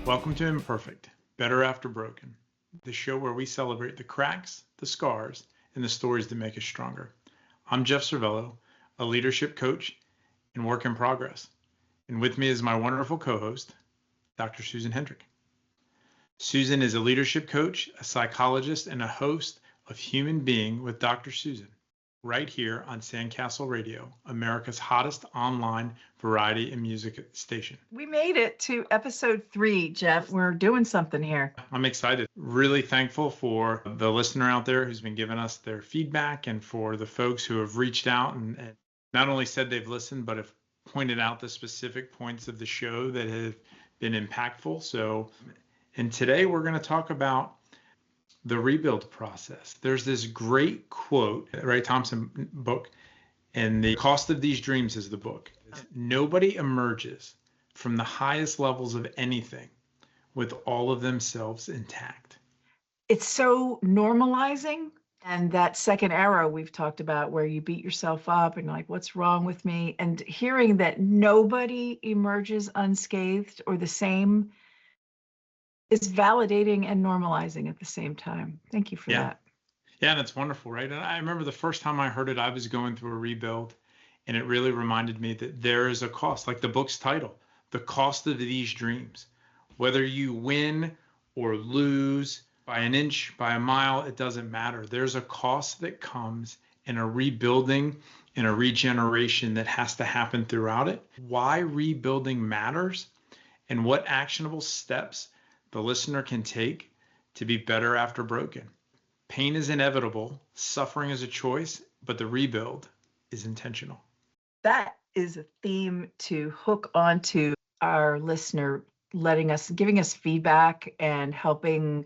Welcome to Imperfect, Better After Broken, the show where we celebrate the cracks, the scars, and the stories that make us stronger. I'm Jeff Servello, a leadership coach and work in progress. And with me is my wonderful co-host, Dr. Susan Hendrich. Susan is a leadership coach, a psychologist, and a host of Human Being with Dr. Susan, right here on Sandcastle Radio, America's hottest online variety and music station. We made it to episode 3, Jeff. We're doing something here. I'm excited. Really thankful for the listener out there who's been giving us their feedback, and for the folks who have reached out and not only said they've listened, but have pointed out the specific points of the show that have been impactful. And today we're going to talk about the rebuild process. There's this great quote, Ray Thompson book, and The Cost of These Dreams is the book. Nobody emerges from the highest levels of anything with all of themselves intact. It's so normalizing. And that second arrow we've talked about, where you beat yourself up and like, what's wrong with me? And hearing that nobody emerges unscathed or the same is validating and normalizing at the same time. Thank you for that. Yeah, and it's wonderful, right? And I remember the first time I heard it, I was going through a rebuild, and it really reminded me that there is a cost, like the book's title, The Cost of These Dreams. Whether you win or lose by an inch, by a mile, it doesn't matter. There's a cost that comes in a rebuilding and a regeneration that has to happen throughout it. Why rebuilding matters, and what actionable steps the listener can take to be better after broken. Pain is inevitable, suffering is a choice, but the rebuild is intentional. That is a theme to hook onto our listener, giving us feedback and helping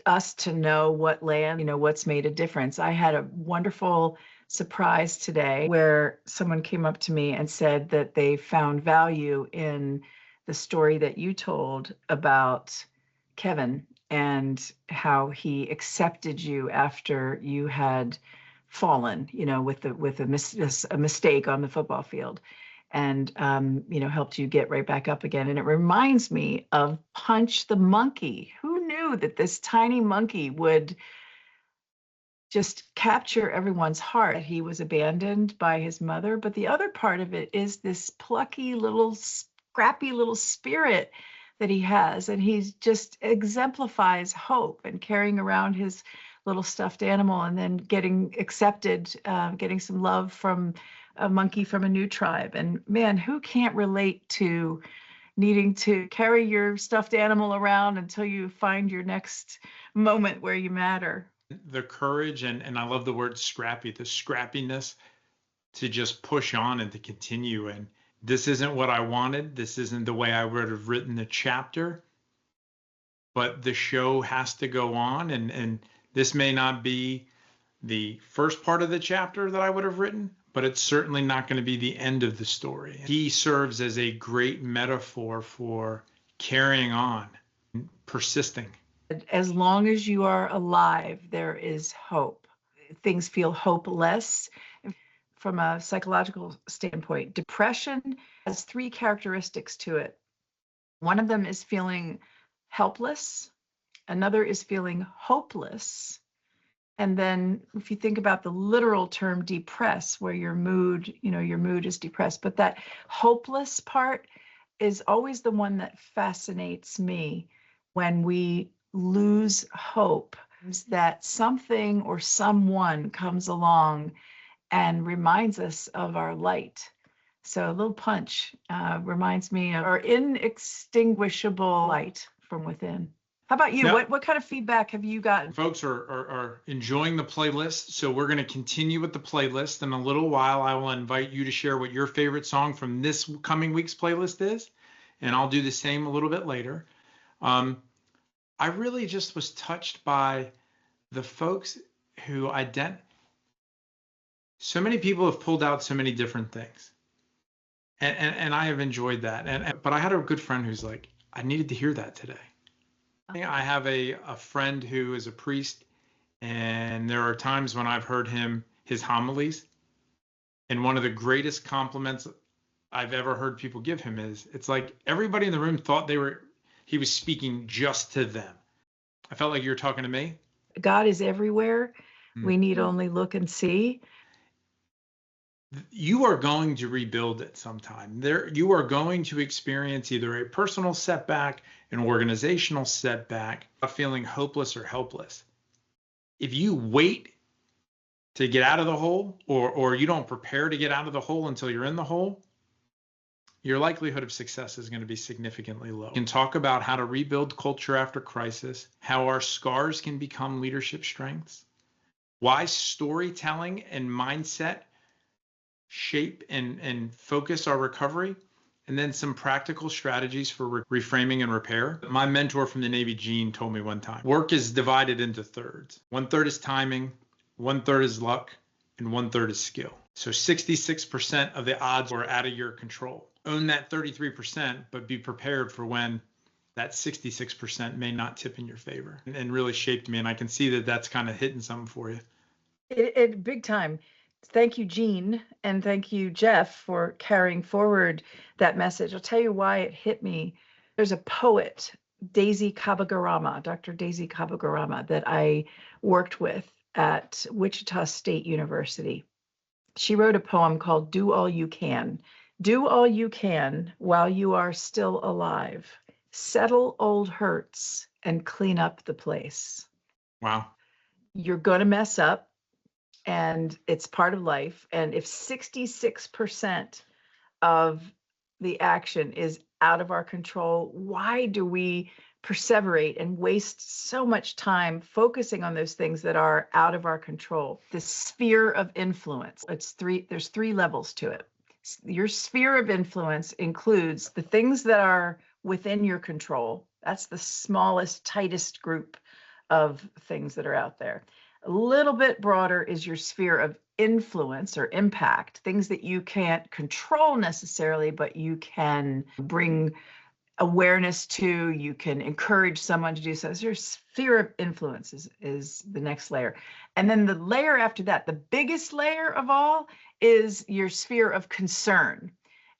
us to know what's made a difference. I had a wonderful surprise today where someone came up to me and said that they found value in the story that you told about Kevin and how he accepted you after you had fallen, with a mistake on the football field, and helped you get right back up again. And it reminds me of Punch the Monkey. Who knew that this tiny monkey would just capture everyone's heart? He was abandoned by his mother, but the other part of it is this plucky little, scrappy little spirit that he has, and he just exemplifies hope and carrying around his little stuffed animal, and then getting accepted, getting some love from a monkey from a new tribe. And man, who can't relate to needing to carry your stuffed animal around until you find your next moment where you matter? The courage, and I love the word scrappy, the scrappiness to just push on and to continue. And this isn't what I wanted. This isn't the way I would have written the chapter, but the show has to go on. And this may not be the first part of the chapter that I would have written, but it's certainly not going to be the end of the story. He serves as a great metaphor for carrying on, persisting. As long as you are alive, there is hope. Things feel hopeless. From a psychological standpoint, depression has 3 characteristics to it. One of them is feeling helpless. Another is feeling hopeless. And then if you think about the literal term depress, where your mood is depressed, but that hopeless part is always the one that fascinates me. When we lose hope, that something or someone comes along and reminds us of our light. So a little punch reminds me of our inextinguishable light from within. How about you? What kind of feedback have you gotten? Folks are enjoying the playlist, so we're going to continue with the playlist. In a little while, I will invite you to share what your favorite song from this coming week's playlist is, and I'll do the same a little bit later. I really just was touched by the folks who so many people have pulled out so many different things, and I have enjoyed that. But I had a good friend who's like, I needed to hear that today. I have a friend who is a priest, and there are times when I've heard his homilies, and one of the greatest compliments I've ever heard people give him is, it's like everybody in the room thought they were he was speaking just to them. I felt like you were talking to me. God is everywhere. Mm. We need only look and see. You are going to rebuild it sometime. You are going to experience either a personal setback, an organizational setback, a feeling hopeless or helpless. If you wait to get out of the hole, or you don't prepare to get out of the hole until you're in the hole, your likelihood of success is going to be significantly low. We can talk about how to rebuild culture after crisis, how our scars can become leadership strengths, why storytelling and mindset shape and focus our recovery, and then some practical strategies for reframing and repair. My mentor from the Navy, Gene, told me one time, work is divided into thirds. 1/3 is timing, 1/3 is luck, and 1/3 is skill. So 66% of the odds are out of your control. Own that 33%, but be prepared for when that 66% may not tip in your favor, and really shaped me. And I can see that that's kind of hitting something for you. It big time. Thank you, Gene, and thank you, Jeff, for carrying forward that message. I'll tell you why it hit me. There's a poet, Daisy Kabagarama, Dr. Daisy Kabagarama, that I worked with at Wichita State University. She wrote a poem called Do All You Can. Do all you can while you are still alive. Settle old hurts and clean up the place. Wow. You're going to mess up, and it's part of life. And if 66% of the action is out of our control, why do we perseverate and waste so much time focusing on those things that are out of our control? The sphere of influence. There's three levels to it. Your sphere of influence includes the things that are within your control. That's the smallest, tightest group of things that are out there. A little bit broader is your sphere of influence or impact, things that you can't control necessarily, but you can bring awareness to, you can encourage someone to do so. So your sphere of influence is the next layer. And then the layer after that, the biggest layer of all, is your sphere of concern.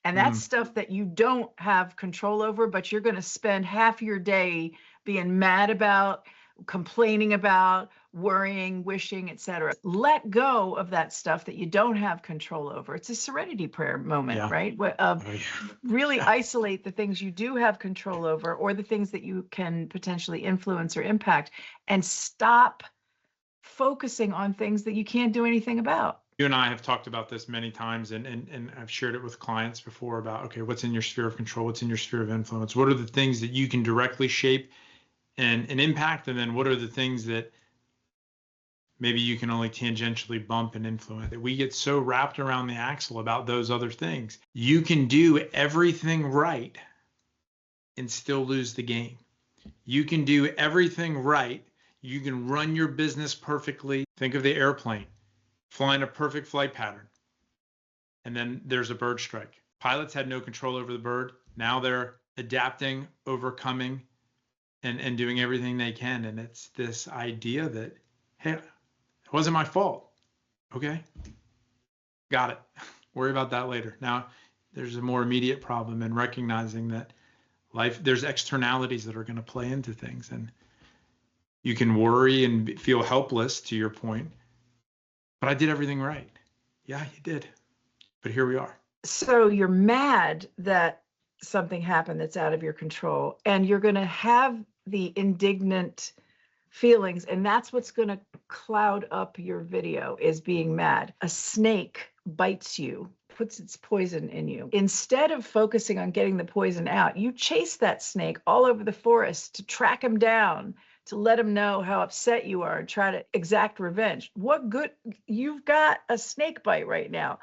And that's stuff that you don't have control over, but you're going to spend half your day being mad about, complaining about, worrying, wishing, etc. Let go of that stuff that you don't have control over. It's a serenity prayer moment, right? Really isolate the things you do have control over, or the things that you can potentially influence or impact, and stop focusing on things that you can't do anything about. You and I have talked about this many times, and I've shared it with clients before about, okay, what's in your sphere of control? What's in your sphere of influence? What are the things that you can directly shape and impact? And then what are the things that maybe you can only tangentially bump and influence? We get so wrapped around the axle about those other things. You can do everything right and still lose the game. You can do everything right. You can run your business perfectly. Think of the airplane flying a perfect flight pattern, and then there's a bird strike. Pilots had no control over the bird. Now they're adapting, overcoming, and doing everything they can. And it's this idea that, hey, it wasn't my fault. Okay, got it. Worry about that later. Now there's a more immediate problem in recognizing that life, there's externalities that are going to play into things, and you can worry and feel helpless, to your point, but I did everything right. Yeah, you did. But here we are. So you're mad that something happened that's out of your control, and you're going to have the indignant feelings, and that's what's going to cloud up your video, is being mad. A snake bites you, puts its poison in you. Instead of focusing on getting the poison out, you chase that snake all over the forest to track him down, to let him know how upset you are and try to exact revenge. What good? You've got a snake bite right now.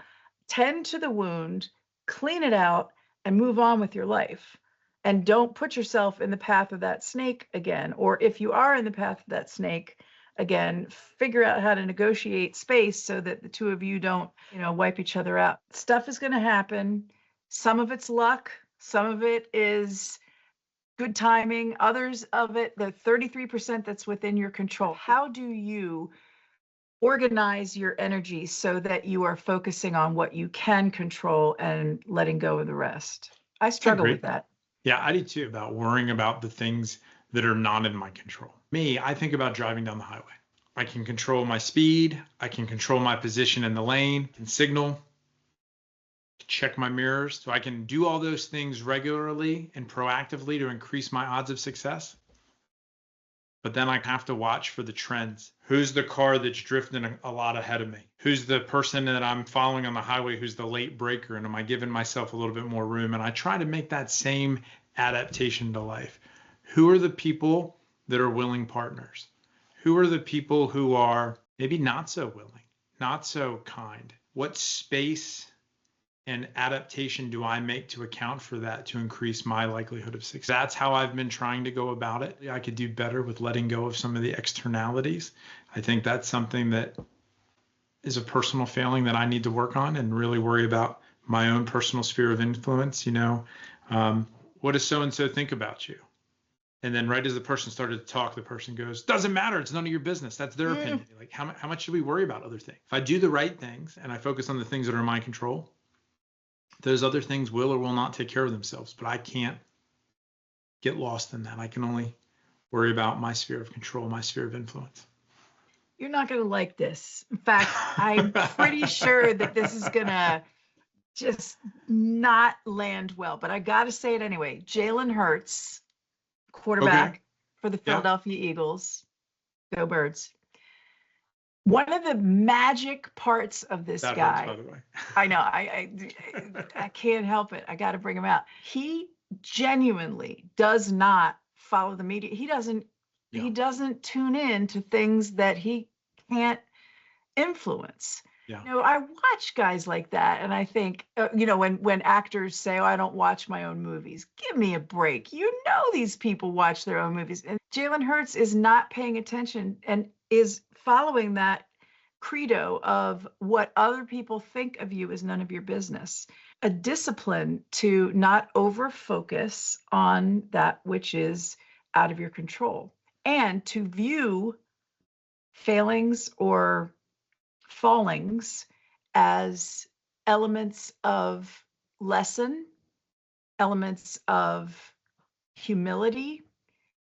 Tend to the wound, clean it out, and move on with your life. And don't put yourself in the path of that snake again. Or if you are in the path of that snake again, figure out how to negotiate space so that the two of you don't, wipe each other out. Stuff is going to happen. Some of it's luck. Some of it is good timing. Others of it, the 33% that's within your control. How do you organize your energy so that you are focusing on what you can control and letting go of the rest? I struggle with that. Yeah, I do too, about worrying about the things that are not in my control. Me, I think about driving down the highway. I can control my speed. I can control my position in the lane, can signal, check my mirrors. So I can do all those things regularly and proactively to increase my odds of success. But then I have to watch for the trends. Who's the car that's drifting a lot ahead of me? Who's the person that I'm following on the highway who's the late breaker? And am I giving myself a little bit more room? And I try to make that same adaptation to life. Who are the people that are willing partners? Who are the people who are maybe not so willing, not so kind? What space and adaptation do I make to account for that to increase my likelihood of success? That's how I've been trying to go about it. I could do better with letting go of some of the externalities. I think that's something that is a personal failing that I need to work on and really worry about my own personal sphere of influence. What does so-and-so think about you? And then right as the person started to talk, the person goes, doesn't matter. It's none of your business. That's their opinion. Like how much should we worry about other things? If I do the right things and I focus on the things that are in my control, those other things will or will not take care of themselves, but I can't get lost in that. I can only worry about my sphere of control, my sphere of influence. You're not going to like this. In fact, I'm pretty sure that this is going to just not land well, but I got to say it anyway. Jalen Hurts, quarterback for the Philadelphia Eagles. Go Birds. One of the magic parts of this that guy, hurts, by the way. I know, I can't help it. I got to bring him out. He genuinely does not follow the media. He doesn't tune in to things that he can't influence. Yeah. I watch guys like that, and I think, when actors say, "Oh, I don't watch my own movies," give me a break. These people watch their own movies, and Jalen Hurts is not paying attention and is following that credo of what other people think of you is none of your business. A discipline to not over focus on that which is out of your control, and to view failings or fallings as elements of lesson, elements of humility,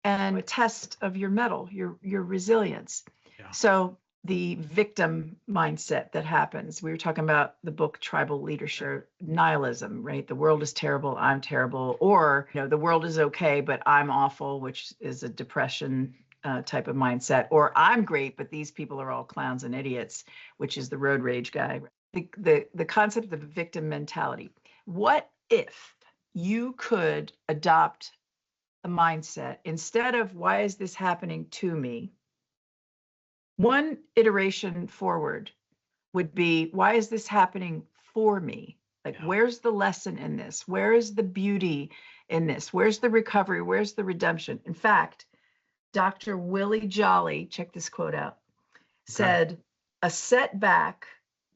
and a test of your mettle, your resilience. Yeah. So the victim mindset that happens, we were talking about the book Tribal Leadership, nihilism, right? The world is terrible, I'm terrible, or the world is okay, but I'm awful, which is a depression type of mindset, or I'm great, but these people are all clowns and idiots, which is the road rage guy. The concept of the victim mentality. What if you could adopt a mindset instead of why is this happening to me? One iteration forward would be, why is this happening for me? Like, where's the lesson in this? Where is the beauty in this? Where's the recovery? Where's the redemption? In fact, Dr. Willie Jolly, check this quote out, said, a setback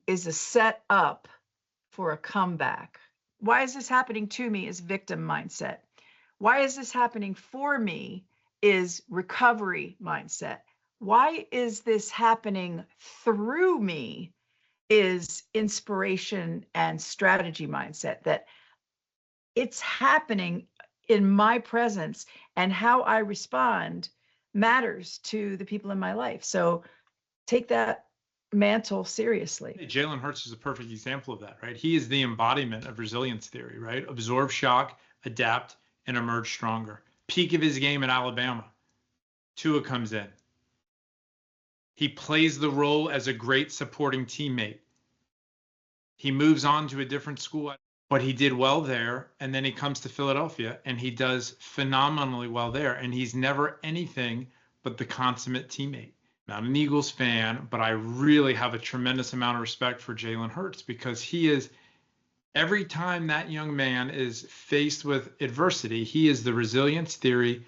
is a set up for a comeback. Why is this happening to me is victim mindset. Why is this happening for me is recovery mindset. Why is this happening through me is inspiration and strategy mindset, that it's happening in my presence, and how I respond matters to the people in my life. So take that mantle seriously. Jalen Hurts is a perfect example of that, right? He is the embodiment of resilience theory, right? Absorb shock, adapt, and emerge stronger. Peak of his game at Alabama, Tua comes in. He plays the role as a great supporting teammate. He moves on to a different school, but he did well there, and then he comes to Philadelphia and he does phenomenally well there, and he's never anything but the consummate teammate. Not an Eagles fan, but I really have a tremendous amount of respect for Jalen Hurts, because he is, every time that young man is faced with adversity, he is the resilience theory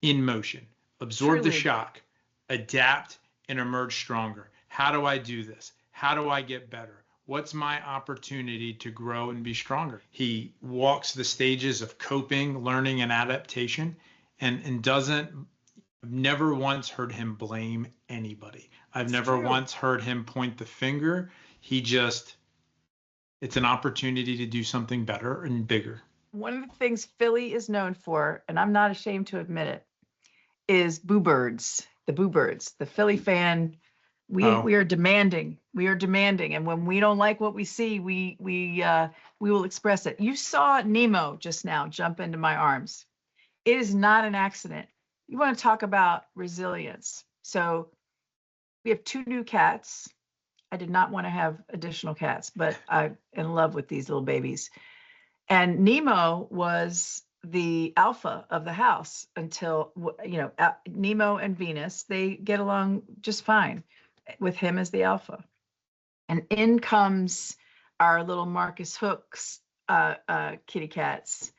in motion. Absorb the shock, adapt, and emerge stronger. How do I do this? How do I get better? What's my opportunity to grow and be stronger? He walks the stages of coping, learning, and adaptation, and doesn't, I've never once heard him blame anybody. I've never once heard him point the finger. He just, it's an opportunity to do something better and bigger. One of the things Philly is known for, and I'm not ashamed to admit it, is boo birds. The boo birds. The Philly fan. We are demanding. We are demanding, and when we don't like what we see, we will express it. You saw Nemo just now jump into my arms. It is not an accident. You want to talk about resilience. So we have 2 new cats. I did not want to have additional cats, but I'm in love with these little babies. And Nemo was the alpha of the house until, Nemo and Venus, they get along just fine with him as the alpha. And in comes our little Marcus Hooks kitty cats,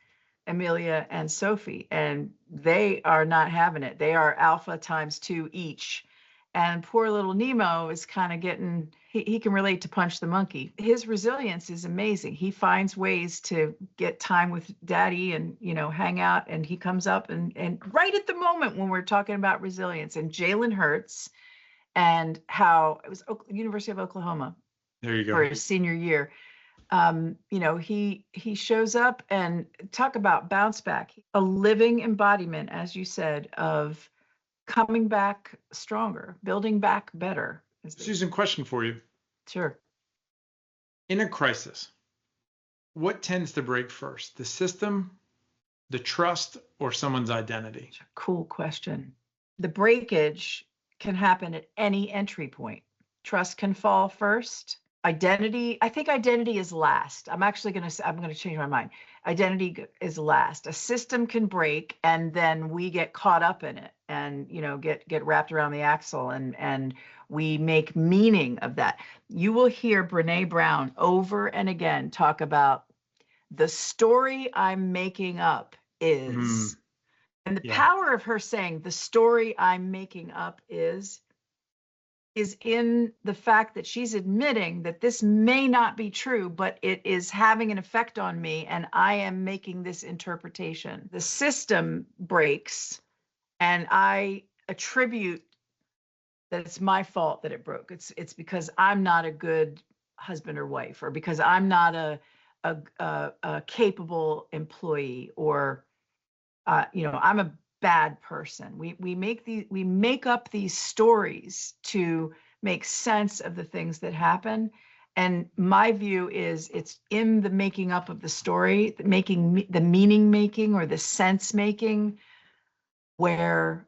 Amelia and Sophie, and they are not having it. They are alpha times 2 each. And poor little Nemo is kind of getting, he can relate to Punch the Monkey. His resilience is amazing. He finds ways to get time with daddy and, hang out. And he comes up and right at the moment when we're talking about resilience, and Jalen Hurts and how it was University of Oklahoma. There you go. For his senior year. He shows up, and talk about bounce back, a living embodiment, as you said, of coming back stronger, building back better. Susan, question for you. Sure. In a crisis, what tends to break first? The system, the trust, or someone's identity? Cool question. The breakage can happen at any entry point. Trust can fall first. Identity, I think identity is last. I'm going to change my mind. Identity is last. A system can break, and then we get caught up in it and, get wrapped around the axle, and we make meaning of that. You will hear Brene Brown over and again talk about the story I'm making up is, and the power of her saying the story I'm making up is in the fact that she's admitting that this may not be true, but it is having an effect on me, and I am making this interpretation. The system breaks, and I attribute that it's my fault that it broke. It's because I'm not a good husband or wife, or because I'm not a capable employee, or I'm a bad person. We make up these stories to make sense of the things that happen. And my view is it's in the making up of the story, the meaning making or the sense making, where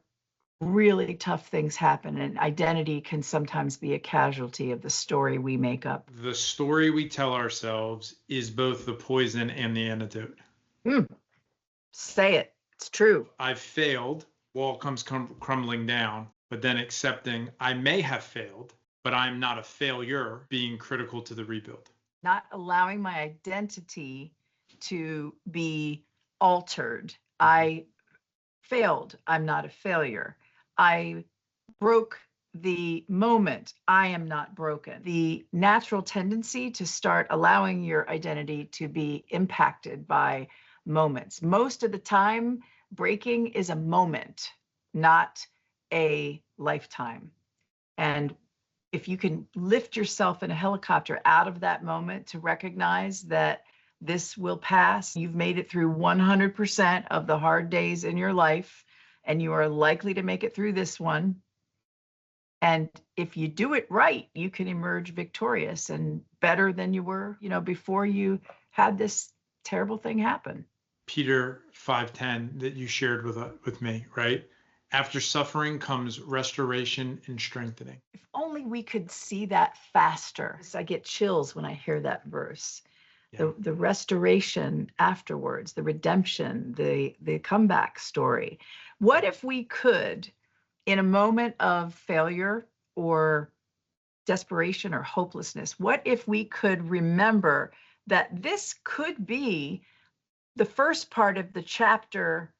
really tough things happen, and identity can sometimes be a casualty of the story we make up. The story we tell ourselves is both the poison and the antidote. Say it. It's true. I've failed, wall comes crumbling down, but then accepting I may have failed, but I'm not a failure, being critical to the rebuild. Not allowing my identity to be altered. I failed. I'm not a failure. I broke the moment. I am not broken. The natural tendency to start allowing your identity to be impacted by moments. Most of the time, breaking is a moment, not a lifetime. And if you can lift yourself in a helicopter out of that moment to recognize that this will pass, you've made it through 100% of the hard days in your life, and you are likely to make it through this one. And if you do it right, you can emerge victorious and better than you were, before you had this terrible thing happen. Peter 5:10 that you shared with me, right? After suffering comes restoration and strengthening. If only we could see that faster. I get chills when I hear that verse. Yeah. The restoration afterwards, the redemption, the comeback story. What if we could, in a moment of failure or desperation or hopelessness, what if we could remember that this could be the first part of the chapter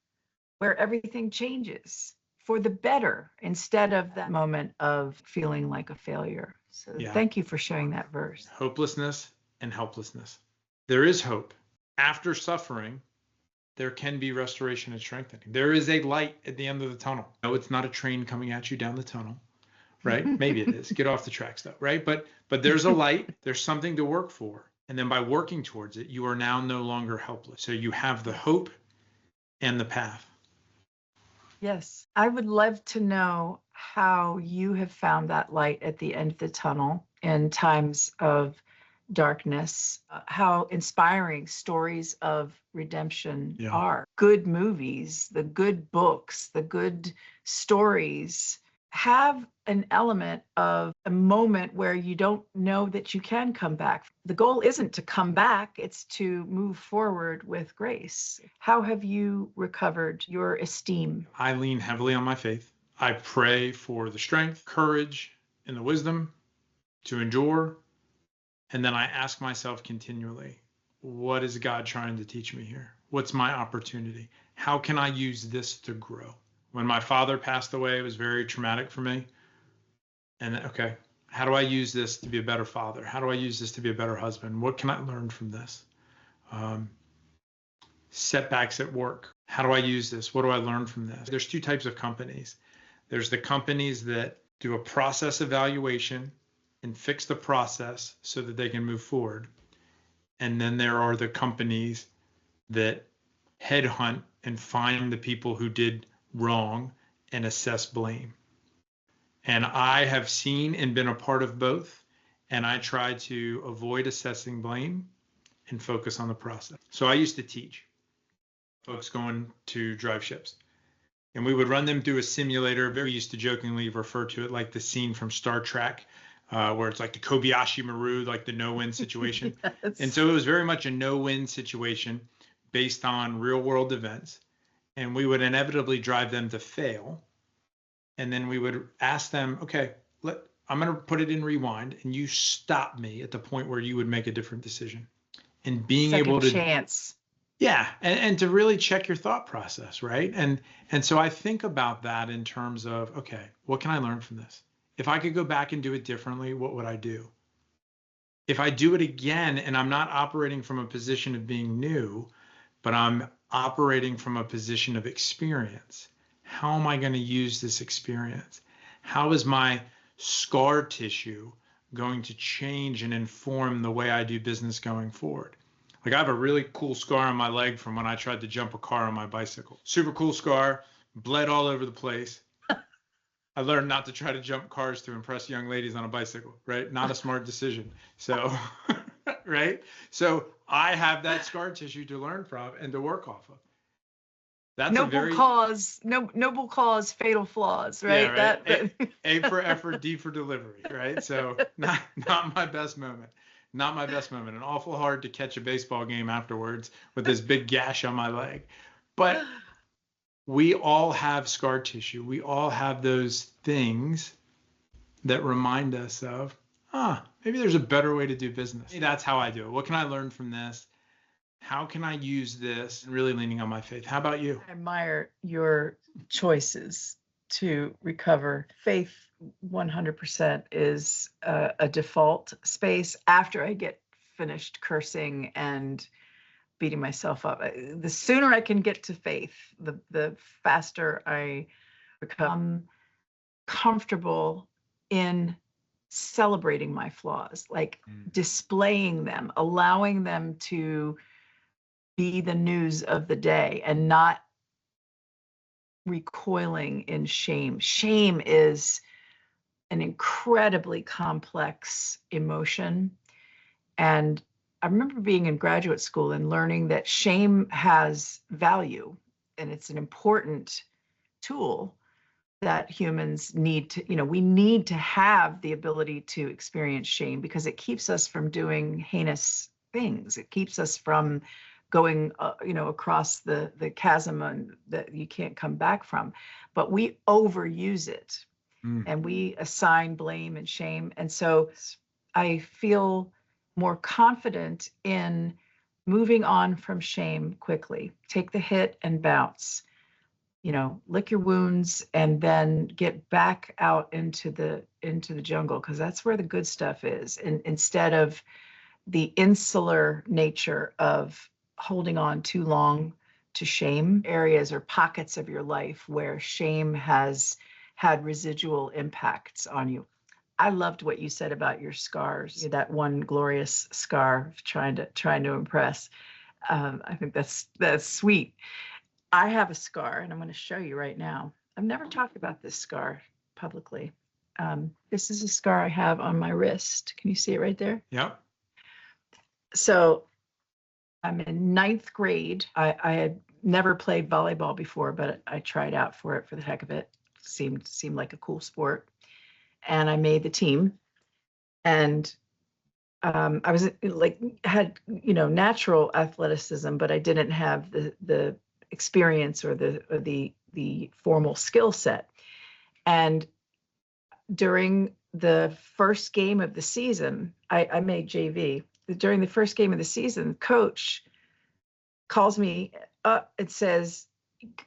where everything changes for the better, instead of that moment of feeling like a failure. So Thank you for sharing that verse. Hopelessness and helplessness. There is hope. After suffering, there can be restoration and strengthening. There is a light at the end of the tunnel. No, it's not a train coming at you down the tunnel, right? Maybe it is. Get off the tracks though, right? But there's a light. There's something to work for. And then by working towards it, you are now no longer helpless. So you have the hope and the path. Yes. I would love to know how you have found that light at the end of the tunnel in times of darkness, how inspiring stories of redemption are. Good movies, the good books, the good stories have an element of a moment where you don't know that you can come back. The goal isn't to come back, it's to move forward with grace. How have you recovered your esteem? I lean heavily on my faith. I pray for the strength, courage, and the wisdom to endure. And then I ask myself continually, what is God trying to teach me here? What's my opportunity? How can I use this to grow? When my father passed away, it was very traumatic for me. And okay, how do I use this to be a better father? How do I use this to be a better husband? What can I learn from this? Setbacks at work. How do I use this? What do I learn from this? There's two types of companies. There's the companies that do a process evaluation and fix the process so that they can move forward. And then there are the companies that headhunt and find the people who did wrong and assess blame. And I have seen and been a part of both. And I try to avoid assessing blame and focus on the process. So I used to teach folks going to drive ships. And we would run them through a simulator. We used to jokingly refer to it like the scene from Star Trek, where it's like the Kobayashi Maru, like the no-win situation. Yes. And so it was very much a no-win situation based on real-world events. And we would inevitably drive them to fail. And then we would ask them, okay, I'm going to put it in rewind, and you stop me at the point where you would make a different decision. And being able to chance. Yeah, and to really check your thought process, right? And so I think about that in terms of, okay, what can I learn from this? If I could go back and do it differently, what would I do? If I do it again and I'm not operating from a position of being new, but I'm operating from a position of experience, how am I going to use this experience? How is my scar tissue going to change and inform the way I do business going forward? Like I have a really cool scar on my leg from when I tried to jump a car on my bicycle. Super cool scar, bled all over the place. I learned not to try to jump cars to impress young ladies on a bicycle, right? Not a smart decision. So, right? So I have that scar tissue to learn from and to work off of. That's noble cause, fatal flaws, right? Yeah, right. A for effort, D for delivery, right? So not my best moment. Not my best moment. And awful hard to catch a baseball game afterwards with this big gash on my leg. But we all have scar tissue. We all have those things that remind us of, maybe there's a better way to do business. That's how I do it. What can I learn from this? How can I use this? Really leaning on my faith. How about you? I admire your choices to recover. Faith 100% is a default space after I get finished cursing and beating myself up. The sooner I can get to faith, the faster I become comfortable in celebrating my flaws, like displaying them, allowing them to be the news of the day and not recoiling in shame. Shame is an incredibly complex emotion. And I remember being in graduate school and learning that shame has value and it's an important tool that humans need to, we need to have the ability to experience shame because it keeps us from doing heinous things. It keeps us from going, across the chasm that you can't come back from. But we overuse it and we assign blame and shame. And so I feel more confident in moving on from shame quickly. Take the hit and bounce, lick your wounds and then get back out into the jungle, because that's where the good stuff is. And instead of the insular nature of holding on too long to shame, areas or pockets of your life where shame has had residual impacts on you. I loved what you said about your scars, that one glorious scar trying to impress. I think that's sweet. I have a scar, and I'm going to show you right now. I've never talked about this scar publicly. This is a scar I have on my wrist. Can you see it right there? Yep. So I'm in ninth grade. I had never played volleyball before, but I tried out for it for the heck of it. Seemed like a cool sport. And I made the team. And I was had, natural athleticism, but I didn't have the experience or the formal skill set. And during the first game of the season, I made JV. During the first game of the season, coach calls me up and says,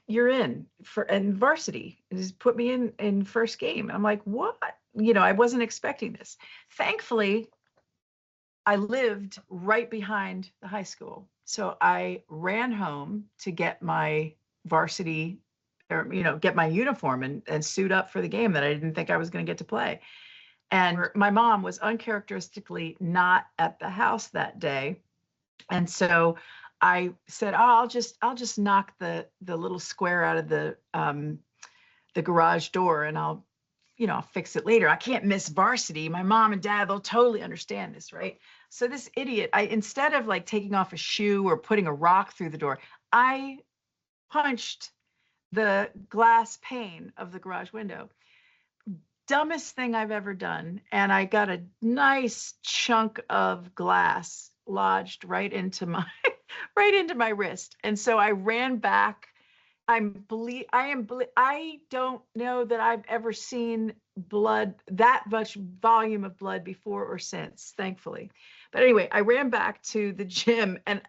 "You're in and varsity." And just put me in first game. I'm like, what? I wasn't expecting this. Thankfully, I lived right behind the high school. So I ran home to get my varsity, or, get my uniform and suit up for the game that I didn't think I was going to get to play. And my mom was uncharacteristically not at the house that day. And so I said, "Oh, I'll just knock the little square out of the garage door, and I'll fix it later. I can't miss varsity. My mom and dad, they'll totally understand this, right?" So this idiot, instead of like taking off a shoe or putting a rock through the door, I punched the glass pane of the garage window. Dumbest thing I've ever done. And I got a nice chunk of glass lodged right into my wrist. And so I ran back. I don't know that I've ever seen blood, that much volume of blood before or since, thankfully. But anyway, I ran back to the gym and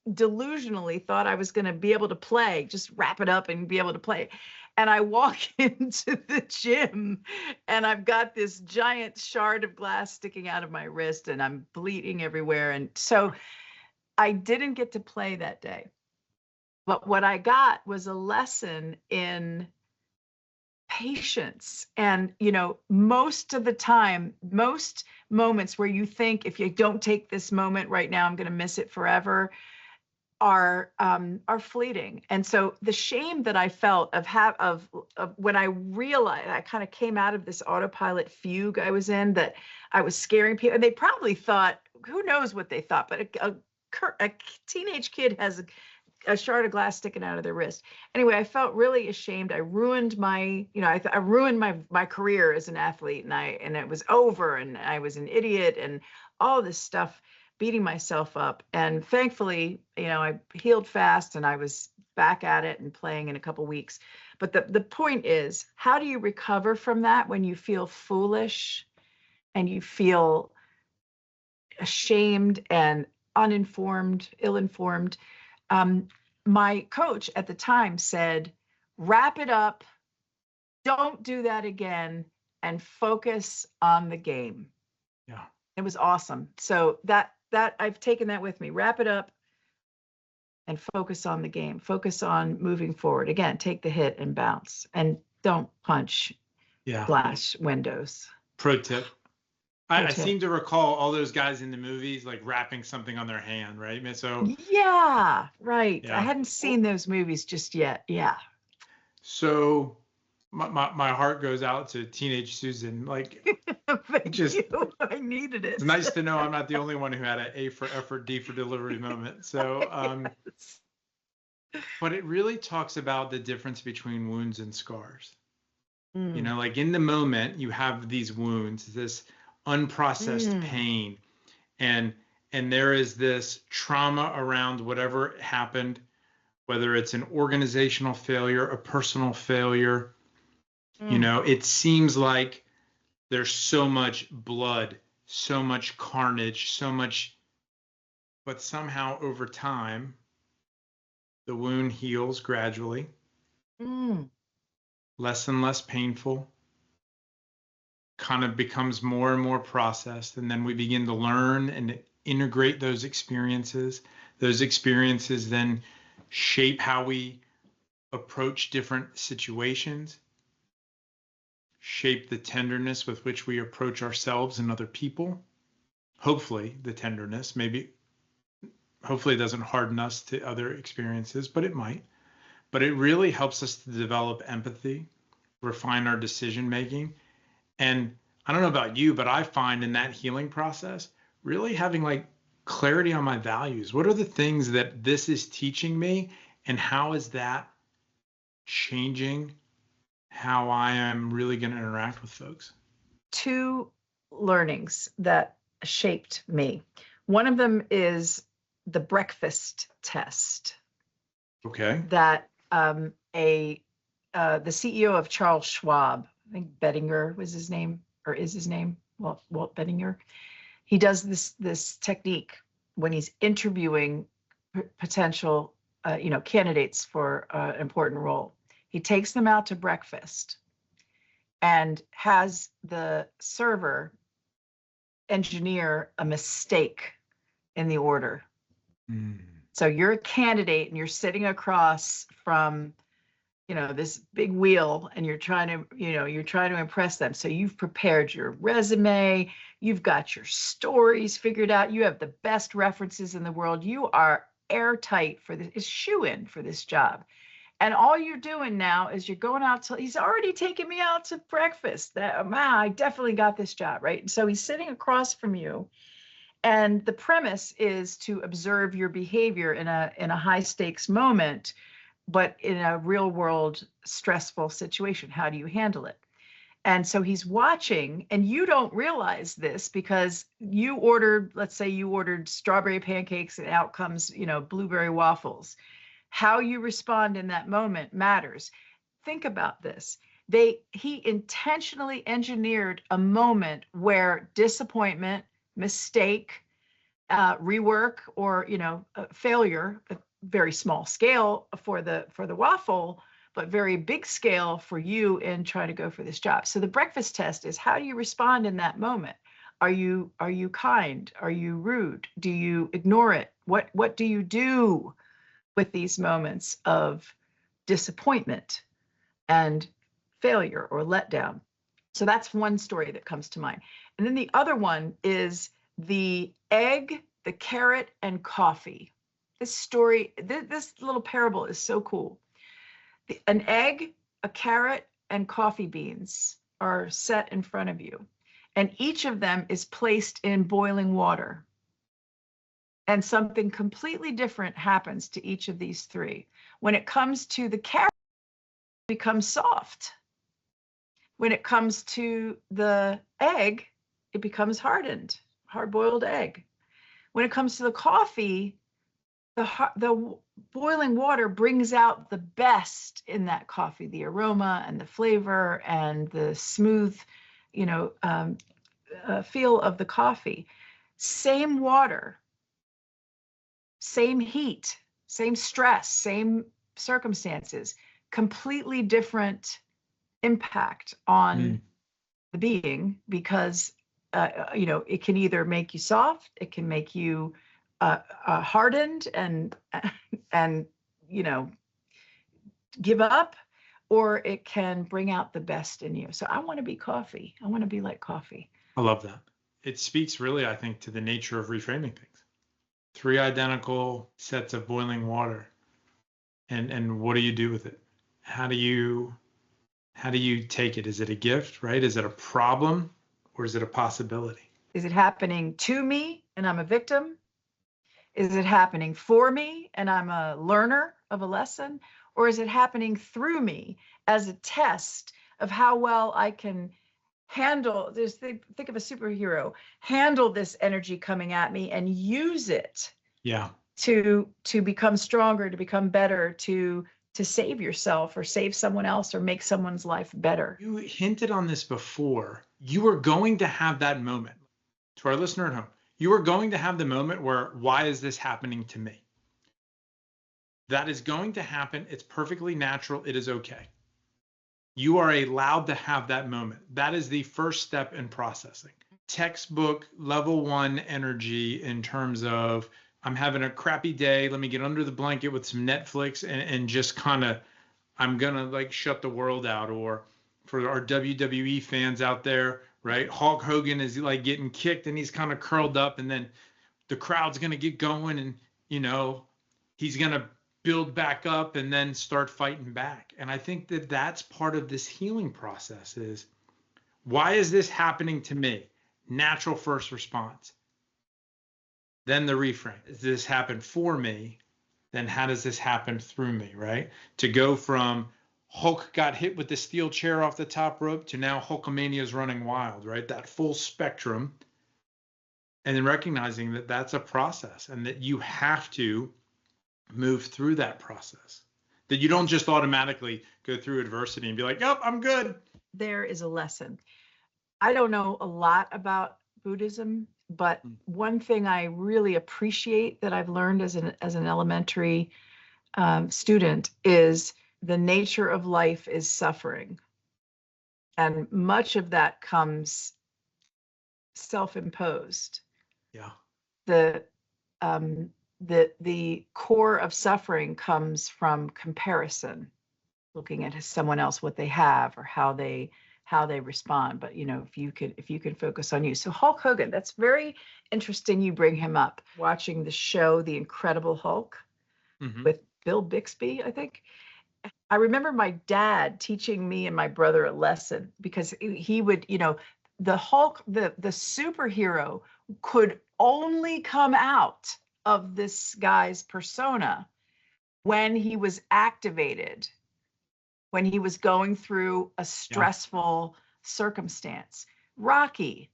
delusionally thought I was going to be able to play, just wrap it up and be able to play. And I walk into the gym and I've got this giant shard of glass sticking out of my wrist and I'm bleeding everywhere. And so I didn't get to play that day. But what I got was a lesson in patience. And, most of the time, most moments where you think, if you don't take this moment right now, I'm going to miss it forever, are fleeting. And so the shame that I felt of when I realized I kind of came out of this autopilot fugue I was in, that I was scaring people, and they probably thought, who knows what they thought, but a teenage kid has a shard of glass sticking out of their wrist. Anyway, I felt really ashamed. I ruined my, I ruined my career as an athlete, and it was over, and I was an idiot, and all this stuff, beating myself up. And thankfully, I healed fast, and I was back at it and playing in a couple weeks. But the point is, how do you recover from that when you feel foolish and you feel ashamed and uninformed, ill-informed? My coach at the time said, "Wrap it up, don't do that again, and focus on the game." Yeah. It was awesome. So that I've taken that with me. Wrap it up and focus on the game. Focus on moving forward. Again, take the hit and bounce, and don't punch glass windows. Pro tip. I seem to recall all those guys in the movies like wrapping something on their hand, right? So yeah, right. Yeah. I hadn't seen those movies just yet. Yeah. So my heart goes out to teenage Susan. Like, Thank you. I needed it. It's nice to know I'm not the only one who had an A for effort, D for delivery moment. So, Yes. But it really talks about the difference between wounds and scars. Mm. Like in the moment, you have these wounds, this unprocessed pain, and there is this trauma around whatever happened, whether it's an organizational failure, a personal failure. It seems like there's so much blood, so much carnage, so much, but somehow over time, the wound heals gradually, less and less painful, kind of becomes more and more processed. And then we begin to learn and integrate those experiences. Those experiences then shape how we approach different situations. shape the tenderness with which we approach ourselves and other people. Hopefully the tenderness, hopefully it doesn't harden us to other experiences, but it might. But it really helps us to develop empathy, refine our decision making. And I don't know about you, but I find in that healing process, really having like clarity on my values. What are the things that this is teaching me, and how is that changing how I am really going to interact with folks? Two learnings that shaped me. One of them is the breakfast test. Okay. That the CEO of Charles Schwab, I think Bettinger was his name, or is his name, Walt Bettinger. He does this technique when he's interviewing potential candidates for an important role. He takes them out to breakfast and has the server engineer a mistake in the order. So you're a candidate and you're sitting across from, this big wheel, and you're trying to impress them. So you've prepared your resume, you've got your stories figured out, you have the best references in the world, you are airtight for this, is shoo-in for this job. And all you're doing now is you're going out to, he's already taken me out to breakfast. I definitely got this job, right? And so he's sitting across from you. And the premise is to observe your behavior in a high stakes moment, but in a real world stressful situation. How do you handle it? And so he's watching, and you don't realize this because let's say you ordered strawberry pancakes, and out comes, blueberry waffles. How you respond in that moment matters. Think about this. He intentionally engineered a moment where disappointment, mistake, rework, or failure, a very small scale for the waffle, but very big scale for you in trying to go for this job. So the breakfast test is, how do you respond in that moment? Are you kind? Are you rude? Do you ignore it? What do you do with these moments of disappointment and failure or letdown? So that's one story that comes to mind. And then the other one is the egg, the carrot, and coffee. This story, this little parable is so cool. An egg, a carrot, and coffee beans are set in front of you, and each of them is placed in boiling water. And something completely different happens to each of these three. When it comes to the carrot, it becomes soft. When it comes to the egg, it becomes hardened, hard-boiled egg. When it comes to the coffee, the boiling water brings out the best in that coffee, the aroma and the flavor and the smooth, feel of the coffee. Same water, same heat, same stress, same circumstances, completely different impact on the being, because it can either make you soft, it can make you hardened and give up, or it can bring out the best in you. So I want to be coffee. I want to be like coffee. I love that. It speaks really, I think, to the nature of reframing things. 3 identical sets of boiling water, and what do you do with it? How do you take it? Is it a gift, right? Is it a problem, or is it a possibility? Is it happening to me and I'm a victim? Is it happening for me and I'm a learner of a lesson? Or is it happening through me as a test of how well I can handle this? Think of a superhero, handle this energy coming at me and use it to become stronger, to become better, to save yourself or save someone else or make someone's life better. You hinted on this before. You are going to have that moment. To our listener at home, you are going to have the moment where, why is this happening to me? That is going to happen. It's perfectly natural. It is okay. You are allowed to have that moment. That is the first step in processing. Textbook level 1 energy in terms of, I'm having a crappy day. Let me get under the blanket with some Netflix and just kind of, I'm going to like shut the world out. Or for our WWE fans out there, right? Hulk Hogan is like getting kicked and he's kind of curled up, and then the crowd's going to get going, and, you know, he's going to build back up and then start fighting back. And I think that that's part of this healing process is, why is this happening to me? Natural first response. Then the reframe. Does this happen for me? Then how does this happen through me, right? To go from Hulk got hit with the steel chair off the top rope to now Hulkamania is running wild, right? That full spectrum. And then recognizing that that's a process and that you have to move through that process. That you don't just automatically go through adversity and be like, yep, I'm good. There is a lesson. I don't know a lot about Buddhism, but one thing I really appreciate that I've learned as an elementary student is the nature of life is suffering. And much of that comes self-imposed. Yeah. The core of suffering comes from comparison, looking at someone else, what they have or how they respond. But, you know, if you can focus on you. So Hulk Hogan, that's very interesting. You bring him up. Watching the show, The Incredible Hulk, with Bill Bixby, I think. I remember my dad teaching me and my brother a lesson, because he would, you know, the Hulk, the superhero could only come out of this guy's persona when he was activated, when he was going through a stressful circumstance. Rocky,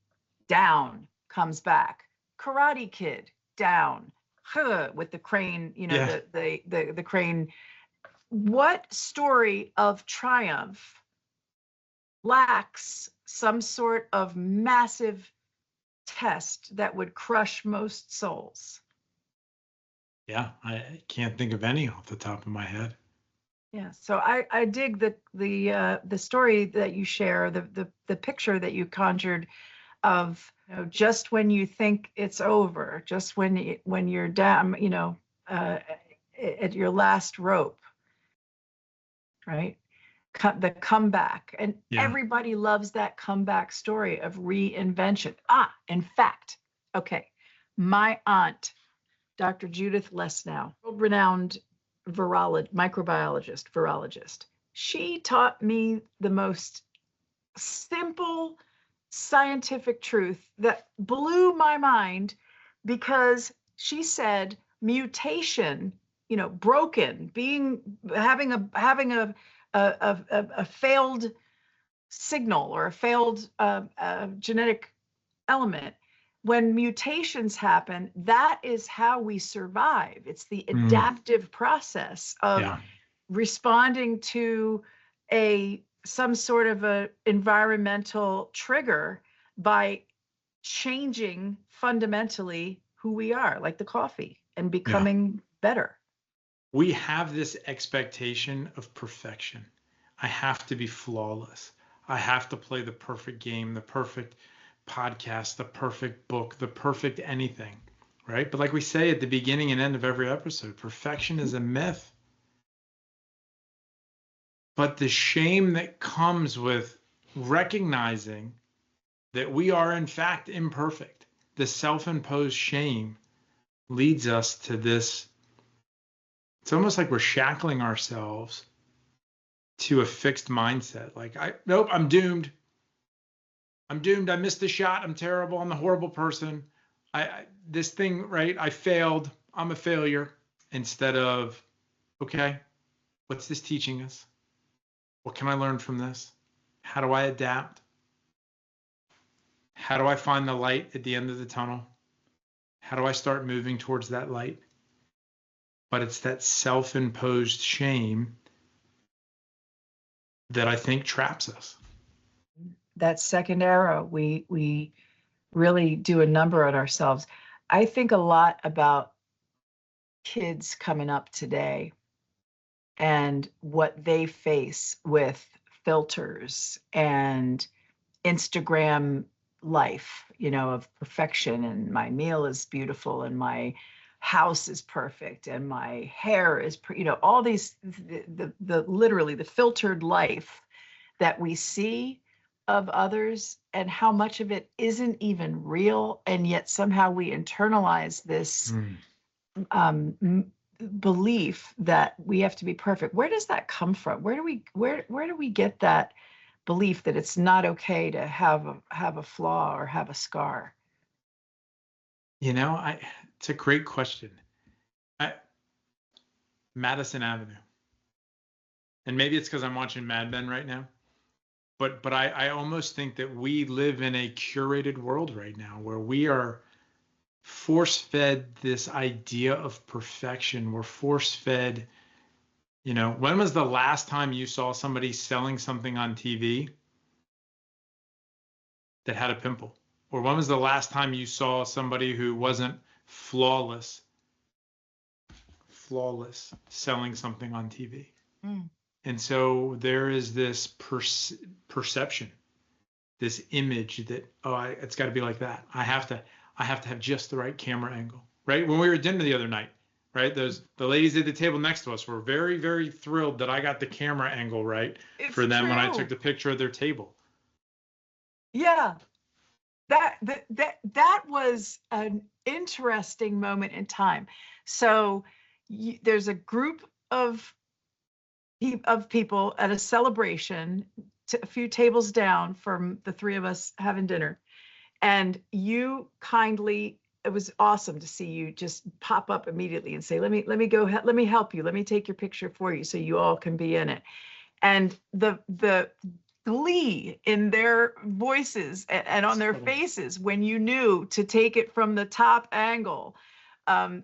down, comes back. Karate Kid, down, with the crane, you know, the crane. What story of triumph lacks some sort of massive test that would crush most souls? Yeah, I can't think of any off the top of my head. Yeah, so I dig the story that you share, the picture that you conjured of, you know, just when you think it's over, just when you're down, you know, at your last rope, right? The comeback, and everybody loves that comeback story of reinvention. In fact, okay, my aunt, Dr. Judith Lesnow, world-renowned virologist, she taught me the most simple scientific truth that blew my mind, because she said mutation, you know, broken, having a failed signal or a failed genetic element. When mutations happen, that is how we survive. It's the adaptive process of responding to some sort of a environmental trigger by changing fundamentally who we are, like the coffee, and becoming better. We have this expectation of perfection. I have to be flawless. I have to play the perfect game, the perfect podcast, the perfect book, the perfect anything, right? But like we say at the beginning and end of every episode, perfection is a myth. But the shame that comes with recognizing that we are in fact imperfect, the self-imposed shame leads us to this. It's almost like we're shackling ourselves to a fixed mindset. Like, nope, I'm doomed. I'm doomed. I missed the shot. I'm terrible. I'm a horrible person. This thing, right? I failed. I'm a failure. Instead of, okay, what's this teaching us? What can I learn from this? How do I adapt? How do I find the light at the end of the tunnel? How do I start moving towards that light? But it's that self-imposed shame that I think traps us. That second arrow, we really do a number on ourselves. I think a lot about kids coming up today and what they face with filters and Instagram life, you know, of perfection, and my meal is beautiful and my house is perfect and my hair is, you know, all these, the literally the filtered life that we see of others and how much of it isn't even real, and yet somehow we internalize this belief that we have to be perfect. Where does that come from? Where do we get that belief that it's not okay to have a flaw or have a scar? It's a great question. Madison Avenue, and maybe it's because I'm watching Mad Men right now, but I almost think that we live in a curated world right now where we are force-fed this idea of perfection. We're force-fed, when was the last time you saw somebody selling something on TV that had a pimple? Or when was the last time you saw somebody who wasn't flawless selling something on TV? And so there is this perception, this image that, it's got to be like that. I have to have just the right camera angle, right? When we were at dinner the other night, right? The ladies at the table next to us were very, very thrilled that I got the camera angle right for them when I took the picture of their table. Yeah. That was an interesting moment in time. So there's a group of people at a celebration, a few tables down from the three of us having dinner, and you kindly, it was awesome to see you just pop up immediately and say, let me go, let me help you, let me take your picture for you so you all can be in it. And the glee in their voices and on their faces when you knew to take it from the top angle,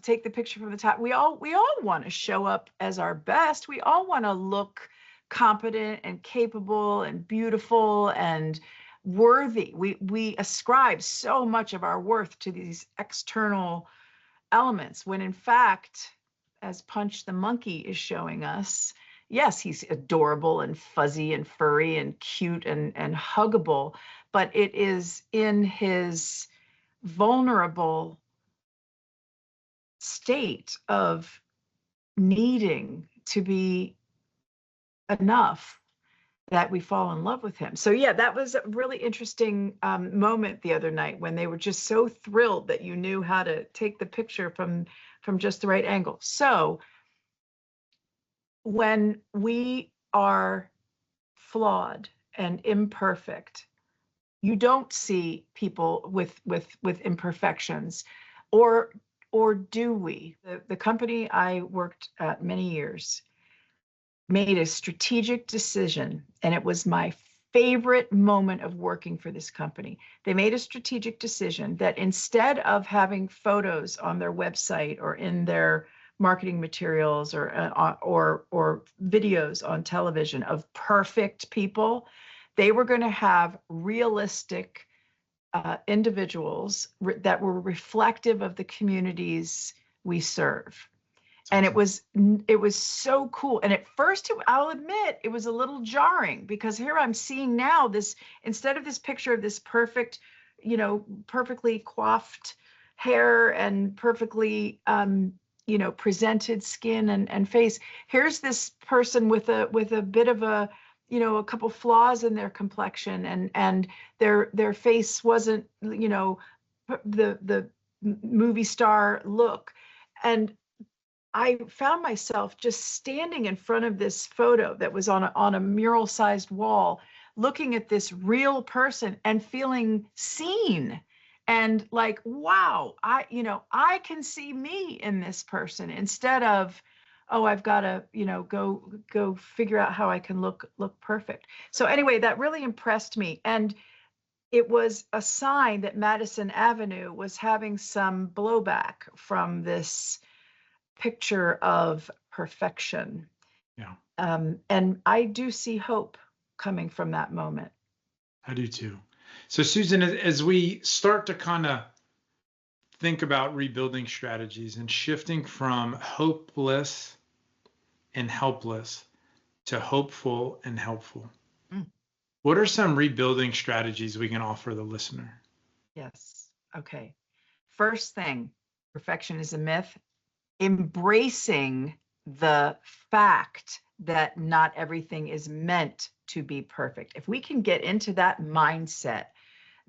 take the picture from the top. We all want to show up as our best. We all want to look competent and capable and beautiful and worthy. We ascribe so much of our worth to these external elements, when in fact, as Punch the Monkey is showing us, yes, he's adorable and fuzzy and furry and cute and huggable, but it is in his vulnerable state of needing to be enough that we fall in love with him. So yeah, that was a really interesting moment the other night when they were just so thrilled that you knew how to take the picture from just the right angle. So when we are flawed and imperfect, you don't see people with imperfections, or do we? The company I worked at many years made a strategic decision, and it was my favorite moment of working for this company. They made a strategic decision that instead of having photos on their website or in their marketing materials or videos on television of perfect people, they were going to have realistic individuals that were reflective of the communities we serve. And it was so cool. And at first, I'll admit, it was a little jarring, because here I'm seeing now this, instead of this picture of this perfect, perfectly coiffed hair and perfectly, presented skin and face, here's this person with a bit of a couple flaws in their complexion, and their face wasn't, the movie star look. And I found myself just standing in front of this photo that was on a mural-sized wall, looking at this real person and feeling seen, and like, wow, I can see me in this person, instead of, oh, I've got to, go figure out how I can look perfect. So anyway, that really impressed me, and it was a sign that Madison Avenue was having some blowback from this picture of perfection. Yeah. And I do see hope coming from that moment. I do too. So Susan, as we start to kind of think about rebuilding strategies and shifting from hopeless and helpless to hopeful and helpful, what are some rebuilding strategies we can offer the listener? Yes. Okay. First thing, perfection is a myth. Embracing the fact that not everything is meant to be perfect. If we can get into that mindset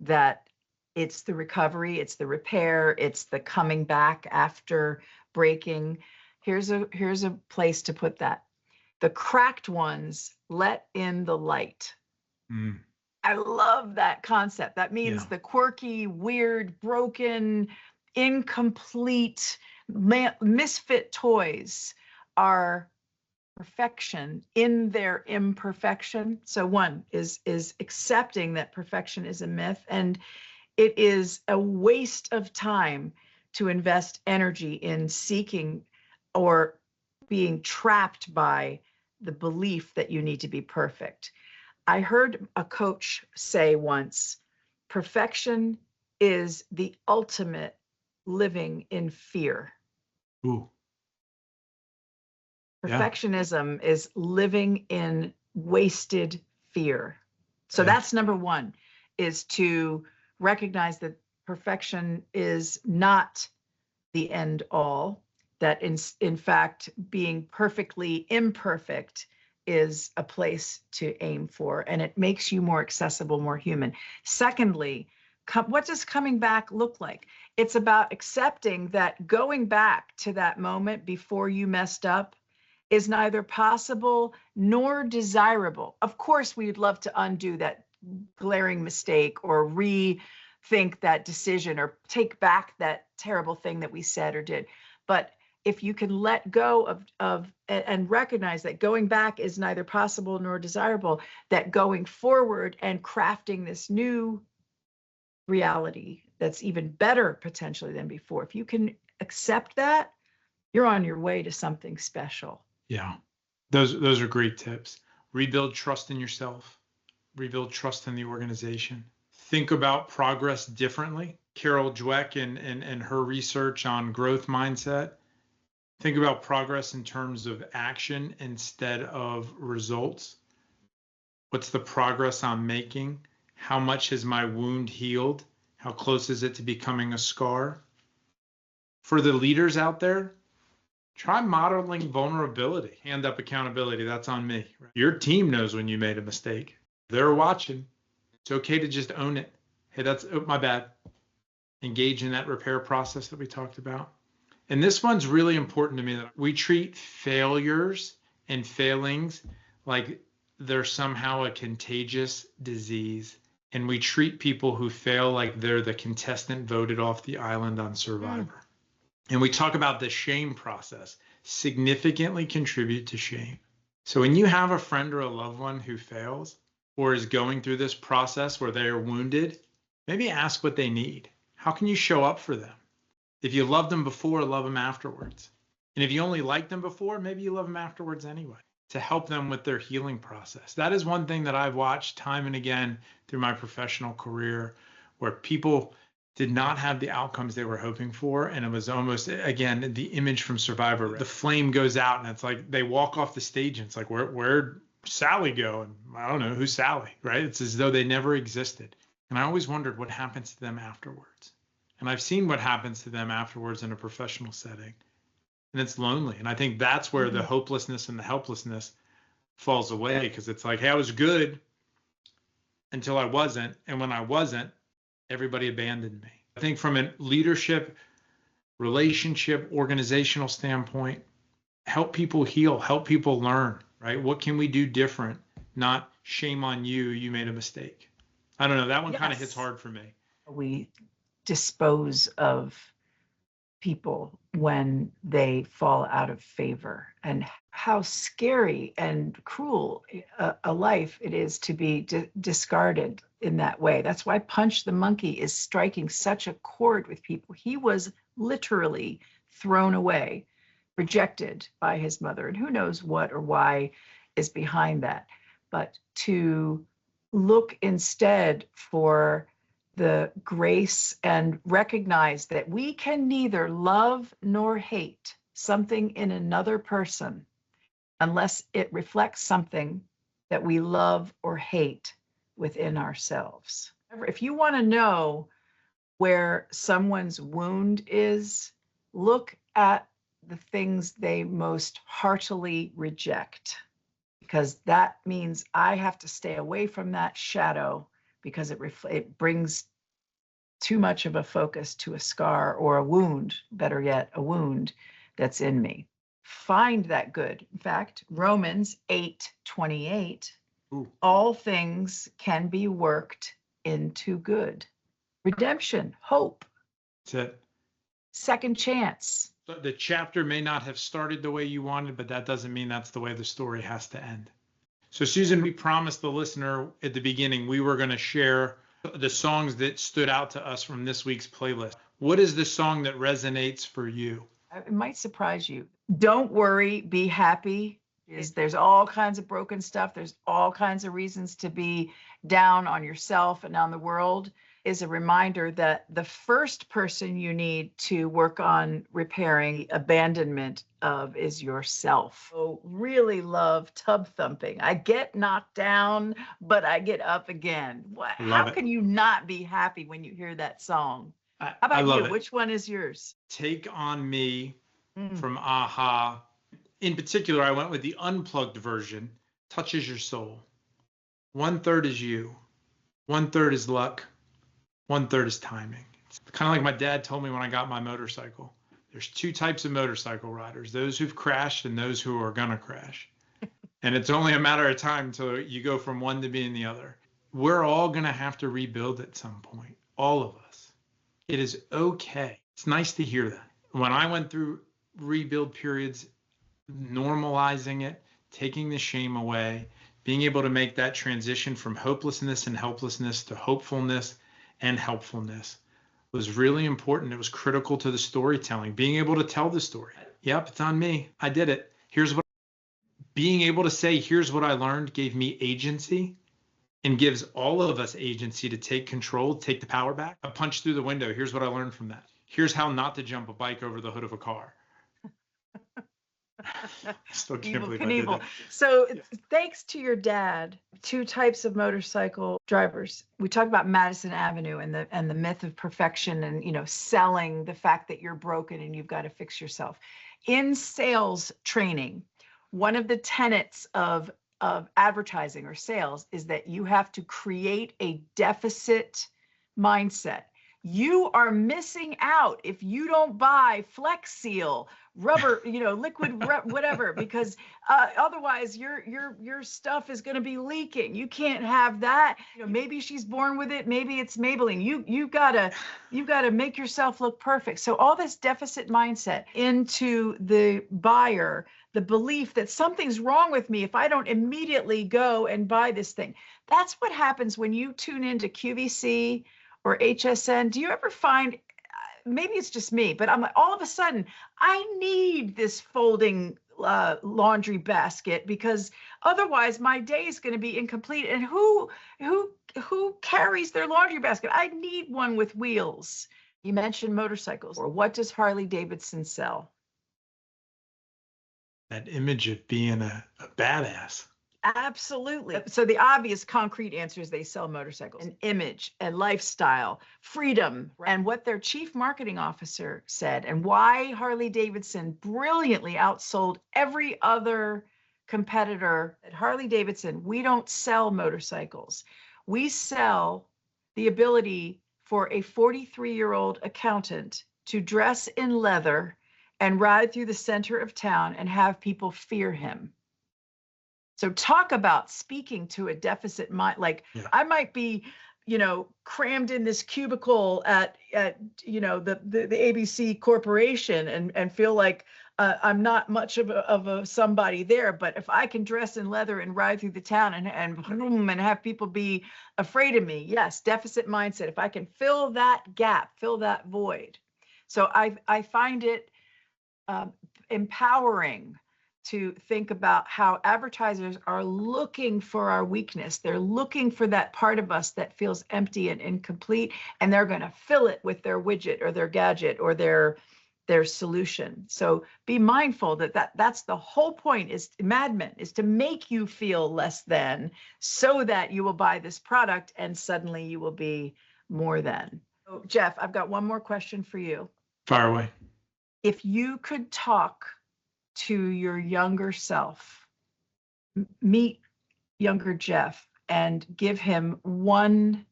that it's the recovery, it's the repair, it's the coming back after breaking, here's a place to put that. The cracked ones let in the light. Mm. I love that concept. That means Yeah. the quirky, weird, broken, incomplete, misfit toys are perfection in their imperfection. So one is accepting that perfection is a myth, and it is a waste of time to invest energy in seeking or being trapped by the belief that you need to be perfect. I heard a coach say once, perfection is the ultimate living in fear. Ooh. Yeah. Perfectionism is living in wasted fear. So Yeah. that's number one, is to recognize that perfection is not the end all, that in fact, being perfectly imperfect is a place to aim for, and it makes you more accessible, more human. Secondly, what does coming back look like? It's about accepting that going back to that moment before you messed up is neither possible nor desirable. Of course, we'd love to undo that glaring mistake or rethink that decision or take back that terrible thing that we said or did. But if you can let go of and recognize that going back is neither possible nor desirable, that going forward and crafting this new reality that's even better potentially than before, if you can accept that, you're on your way to something special. Yeah. Those are great tips. Rebuild trust in yourself, rebuild trust in the organization. Think about progress differently. Carol Dweck and her research on growth mindset. Think about progress in terms of action instead of results. What's the progress I'm making? How much has my wound healed? How close is it to becoming a scar? For the leaders out there, try modeling vulnerability. Hand up accountability. That's on me. Your team knows when you made a mistake. They're watching. It's okay to just own it. Hey, that's my bad. Engage in that repair process that we talked about. And this one's really important to me, that we treat failures and failings like they're somehow a contagious disease. And we treat people who fail like they're the contestant voted off the island on Survivor. And we talk about the shame process, significantly contribute to shame. So when you have a friend or a loved one who fails or is going through this process where they are wounded, maybe ask what they need. How can you show up for them? If you loved them before, love them afterwards. And if you only liked them before, maybe you love them afterwards anyway, to help them with their healing process. That is one thing that I've watched time and again through my professional career, where people did not have the outcomes they were hoping for. And it was almost, again, the image from Survivor. The flame goes out and it's like they walk off the stage and it's like, where'd Sally go? And I don't know, who's Sally, right? It's as though they never existed. And I always wondered what happens to them afterwards. And I've seen what happens to them afterwards in a professional setting. And it's lonely. And I think that's where the hopelessness and the helplessness falls away, because it's like, hey, I was good until I wasn't. And when I wasn't, everybody abandoned me. I think from a leadership, relationship, organizational standpoint, help people heal, help people learn, right? What can we do different? Not shame on you, you made a mistake. I don't know. That one kind of hits hard for me. We dispose of people when they fall out of favor, and how scary and cruel a life it is to be discarded in that way. That's why Punch the Monkey is striking such a chord with people. He was literally thrown away, rejected by his mother, and who knows what or why is behind that. But to look instead for the grace and recognize that we can neither love nor hate something in another person unless it reflects something that we love or hate within ourselves. If you want to know where someone's wound is, look at the things they most heartily reject, because that means I have to stay away from that shadow because it brings too much of a focus to a scar or a wound, better yet, a wound that's in me. Find that good. In fact, Romans 8:28, all things can be worked into good. Redemption, hope. That's it. Second chance. So the chapter may not have started the way you wanted, but that doesn't mean that's the way the story has to end. So Susan, we promised the listener at the beginning we were going to share the songs that stood out to us from this week's playlist. What is the song that resonates for you? It might surprise you. Don't worry, be happy. There's all kinds of broken stuff. There's all kinds of reasons to be down on yourself and on the world. Is a reminder that the first person you need to work on repairing abandonment of is yourself. So really love Tub Thumping. I get knocked down, but I get up again. How can you not be happy when you hear that song? How about you? Which one is yours? Take on Me from Aha. In particular, I went with the unplugged version. Touches your soul. 1/3 is you. 1/3 is luck. 1/3 is timing. It's kind of like my dad told me when I got my motorcycle. There's two types of motorcycle riders, those who've crashed and those who are gonna crash. And it's only a matter of time until you go from one to being the other. We're all gonna have to rebuild at some point, all of us. It is okay. It's nice to hear that. When I went through rebuild periods, normalizing it, taking the shame away, being able to make that transition from hopelessness and helplessness to hopefulness and helpfulness was really important. It was critical to the storytelling, being able to tell the story. Yep, it's on me. I did it. Being able to say, here's what I learned, gave me agency and gives all of us agency to take control, take the power back. A punch through the window. Here's what I learned from that. Here's how not to jump a bike over the hood of a car. I still can't believe I did that. So thanks to your dad, two types of motorcycle drivers. We talked about Madison Avenue and the myth of perfection and selling the fact that you're broken and you've got to fix yourself. In sales training, one of the tenets of advertising or sales is that you have to create a deficit mindset. You are missing out if you don't buy Flex Seal, rubber, liquid, whatever, because otherwise your stuff is going to be leaking. You can't have that. Maybe she's born with it. Maybe it's Maybelline. You've got to make yourself look perfect. So all this deficit mindset into the buyer, the belief that something's wrong with me if I don't immediately go and buy this thing. That's what happens when you tune into QVC or HSN. Do you ever find, maybe it's just me, but I'm like, all of a sudden, I need this folding laundry basket because otherwise my day is going to be incomplete. And who carries their laundry basket? I need one with wheels. You mentioned motorcycles. Or what does Harley Davidson sell? That image of being a badass. Absolutely. So the obvious concrete answer is they sell motorcycles, an image, a lifestyle, freedom, and what their chief marketing officer said, and why Harley Davidson brilliantly outsold every other competitor. At Harley Davidson, we don't sell motorcycles. We sell the ability for a 43-year-old accountant to dress in leather and ride through the center of town and have people fear him. So talk about speaking to a deficit mind. I might be, crammed in this cubicle at the ABC Corporation and feel like I'm not much of a somebody there. But if I can dress in leather and ride through the town and have people be afraid of me, yes, deficit mindset. If I can fill that gap, fill that void. So I find it empowering to think about how advertisers are looking for our weakness. They're looking for that part of us that feels empty and incomplete, and they're going to fill it with their widget or their gadget or their solution. So be mindful that's the whole point. Is Mad Men is to make you feel less than, so that you will buy this product and suddenly you will be more than. So, Jeff, I've got one more question for you. Fire away. If you could talk to your younger self, meet younger Jeff and give him one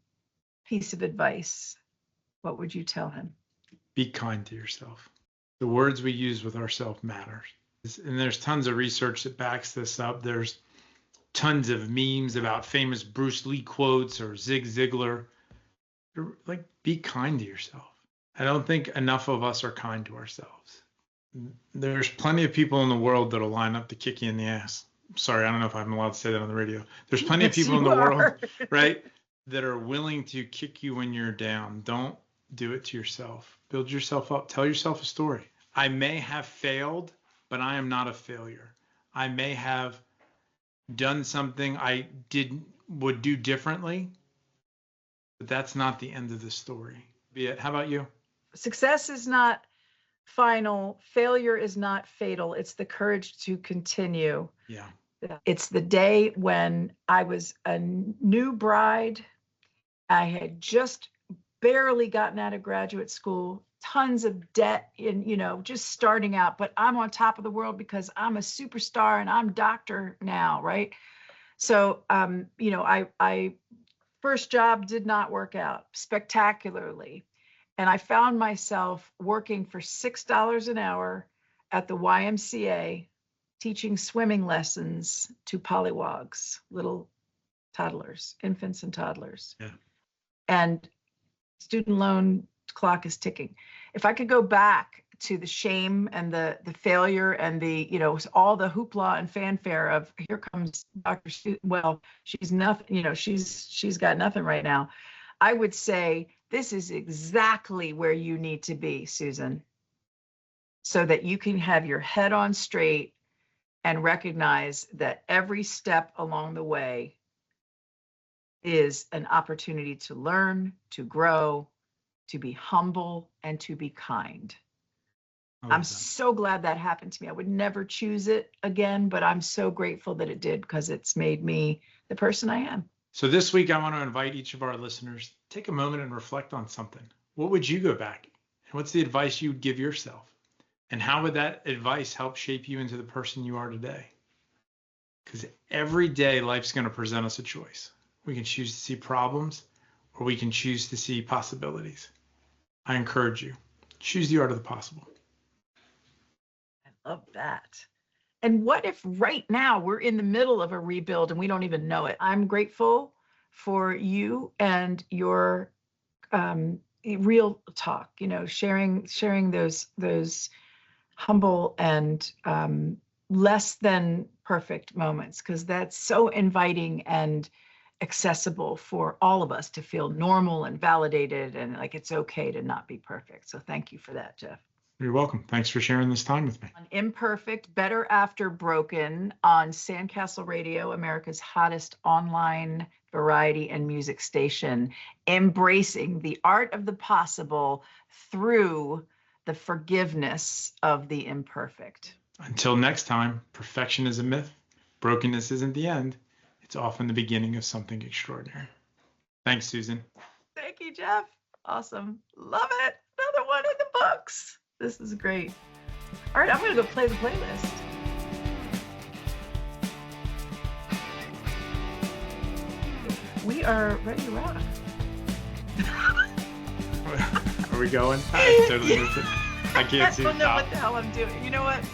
piece of advice, what would you tell him? Be kind to yourself. The words we use with ourselves matter. And there's tons of research that backs this up. There's tons of memes about famous Bruce Lee quotes or Zig Ziglar. Like, be kind to yourself. I don't think enough of us are kind to ourselves. There's plenty of people in the world that'll line up to kick you in the ass. Sorry, I don't know if I'm allowed to say that on the radio. There's plenty of people in the world, right, that are willing to kick you when you're down. Don't do it to yourself. Build yourself up. Tell yourself a story. I may have failed, but I am not a failure. I may have done something I would do differently, but that's not the end of the story. Be it. How about you? Success is not final. Failure is not fatal. It's the courage to continue. Yeah. It's the day when I was a new bride. I had just barely gotten out of graduate school, tons of debt in, just starting out, but I'm on top of the world because I'm a superstar and I'm doctor now, right? So, I first job did not work out spectacularly. And I found myself working for $6 an hour at the YMCA, teaching swimming lessons to pollywogs, little toddlers, infants and toddlers. Yeah. And student loan clock is ticking. If I could go back to the shame and the failure and all the hoopla and fanfare of here comes Dr. Well, she's nothing, she's got nothing right now. I would say this is exactly where you need to be, Susan, so that you can have your head on straight and recognize that every step along the way is an opportunity to learn, to grow, to be humble, and to be kind. I'm so glad that happened to me. I would never choose it again, but I'm so grateful that it did because it's made me the person I am. So this week, I want to invite each of our listeners, take a moment and reflect on something. What would you go back? And what's the advice you would give yourself? And how would that advice help shape you into the person you are today? Because every day life's going to present us a choice. We can choose to see problems or we can choose to see possibilities. I encourage you, choose the art of the possible. I love that. And what if right now we're in the middle of a rebuild and we don't even know it? I'm grateful for you and your real talk, sharing those humble and less than perfect moments, because that's so inviting and accessible for all of us to feel normal and validated and like it's okay to not be perfect. So thank you for that, Jeff. You're welcome. Thanks for sharing this time with me. On Imperfect, Better After Broken on Sandcastle Radio, America's hottest online variety and music station, embracing the art of the possible through the forgiveness of the imperfect. Until next time, perfection is a myth. Brokenness isn't the end. It's often the beginning of something extraordinary. Thanks, Susan. Thank you, Jeff. Awesome. Love it. Another one in the books. This is great. All right, I'm going to go play the playlist. We are ready to rock. Are we going? I totally missed it. I can't see the top. I don't know what the hell I'm doing. You know what?